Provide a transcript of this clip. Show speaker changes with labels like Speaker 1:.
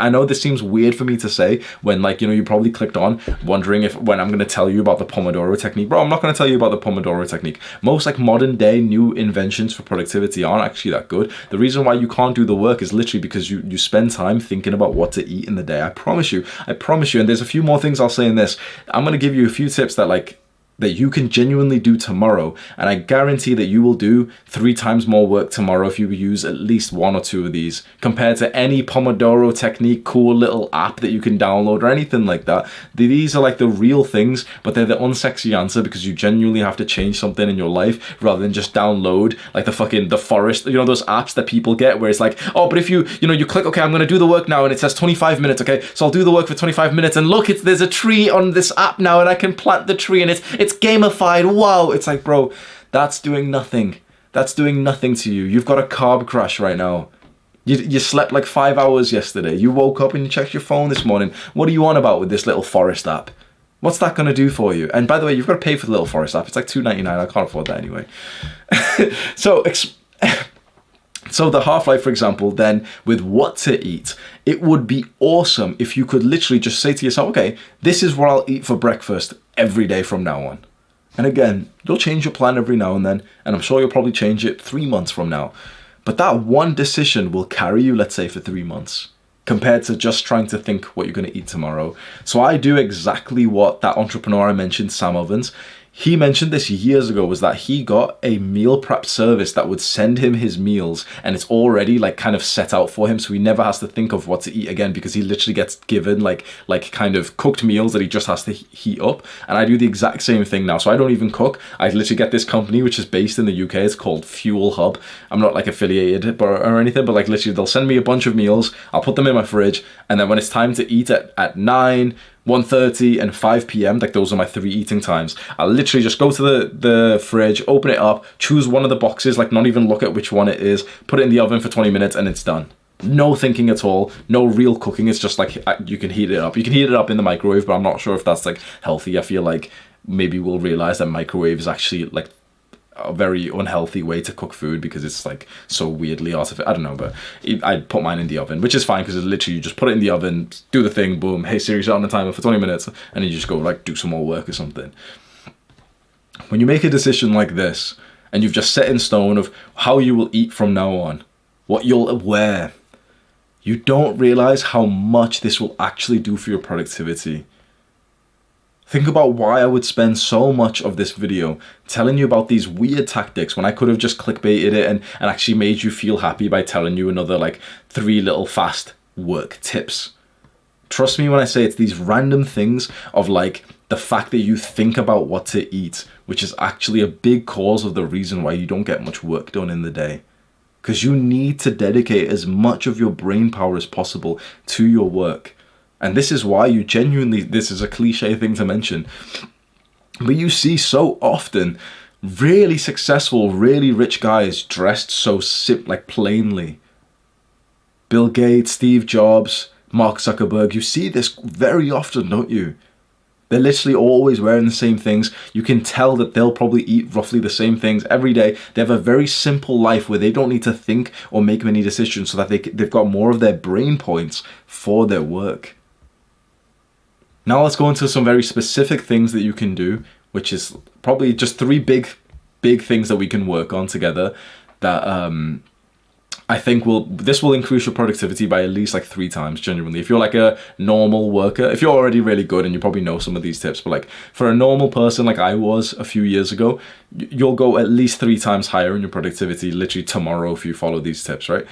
Speaker 1: I know this seems weird for me to say when, like, you know, you probably clicked on wondering when I'm going to tell you about the Pomodoro technique. Bro, I'm not going to tell you about the Pomodoro technique. Most like modern day new inventions for productivity aren't actually that good. The reason why you can't do the work is literally because you spend time thinking about what to eat in the day. I promise you. And there's a few more things I'll say in this. I'm going to give you a few tips that you can genuinely do tomorrow, and I guarantee that you will do 3 times more work tomorrow if you use at least 1 or 2 of these compared to any Pomodoro technique cool little app that you can download or anything like that. These are like the real things, but they're the unsexy answer because you genuinely have to change something in your life rather than just download like the forest, you know, those apps that people get where it's like, oh, but if you click, okay, I'm going to do the work now, and it says 25 minutes, okay, so I'll do the work for 25 minutes, and look, there's a tree on this app now, and I can plant the tree, and it's gamified. Wow. It's like, bro, that's doing nothing. That's doing nothing to you. You've got a carb crash right now. You slept like 5 hours yesterday. You woke up and you checked your phone this morning. What are you on about with this little forest app? What's that going to do for you? And by the way, you've got to pay for the little forest app. It's like $2.99. I can't afford that anyway. So the half-life, for example, then with what to eat, it would be awesome if you could literally just say to yourself, okay, this is what I'll eat for breakfast every day from now on. And again, you'll change your plan every now and then, and I'm sure you'll probably change it 3 months from now. But that one decision will carry you, let's say, for 3 months, compared to just trying to think what you're going to eat tomorrow. So I do exactly what that entrepreneur I mentioned, Sam Ovens, he mentioned this years ago, was that he got a meal prep service that would send him his meals, and it's already like kind of set out for him, so he never has to think of what to eat again because he literally gets given like kind of cooked meals that he just has to heat up. And I do the exact same thing now, so I don't even cook. I literally get this company which is based in the UK. It's called Fuel Hub. I'm not like affiliated or anything, but like literally they'll send me a bunch of meals, I'll put them in my fridge, and then when it's time to eat at 9, 1:30 and 5 p.m, like those are my 3 eating times, I'll literally just go to the fridge, open it up, choose one of the boxes, like not even look at which one it is, put it in the oven for 20 minutes and it's done. No thinking at all, no real cooking. It's just like you can heat it up. You can heat it up in the microwave, but I'm not sure if that's like healthy. I feel like maybe we'll realize that microwave is actually like a very unhealthy way to cook food because it's like so weirdly artificial. I don't know, but I'd put mine in the oven, which is fine because it's literally you just put it in the oven, do the thing, boom, hey Siri, set on the timer for 20 minutes, and then you just go like do some more work or something. When you make a decision like this and you've just set in stone of how you will eat from now on, what you'll wear, you don't realize how much this will actually do for your productivity. Think about why I would spend so much of this video telling you about these weird tactics when I could have just clickbaited it and actually made you feel happy by telling you another like 3 little fast work tips. Trust me when I say it's these random things of like the fact that you think about what to eat, which is actually a big cause of the reason why you don't get much work done in the day. Because you need to dedicate as much of your brain power as possible to your work. And this is why you genuinely, this is a cliche thing to mention, but you see so often really successful, really rich guys dressed so like plainly. Bill Gates, Steve Jobs, Mark Zuckerberg, you see this very often, don't you? They're literally always wearing the same things. You can tell that they'll probably eat roughly the same things every day. They have a very simple life where they don't need to think or make many decisions so that they've got more of their brain points for their work. Now let's go into some very specific things that you can do, which is probably just 3 big things that we can work on together that I think this will increase your productivity by at least like 3 times, genuinely. If you're like a normal worker, if you're already really good and you probably know some of these tips, but like for a normal person like I was a few years ago, you'll go at least 3 times higher in your productivity literally tomorrow if you follow these tips, right?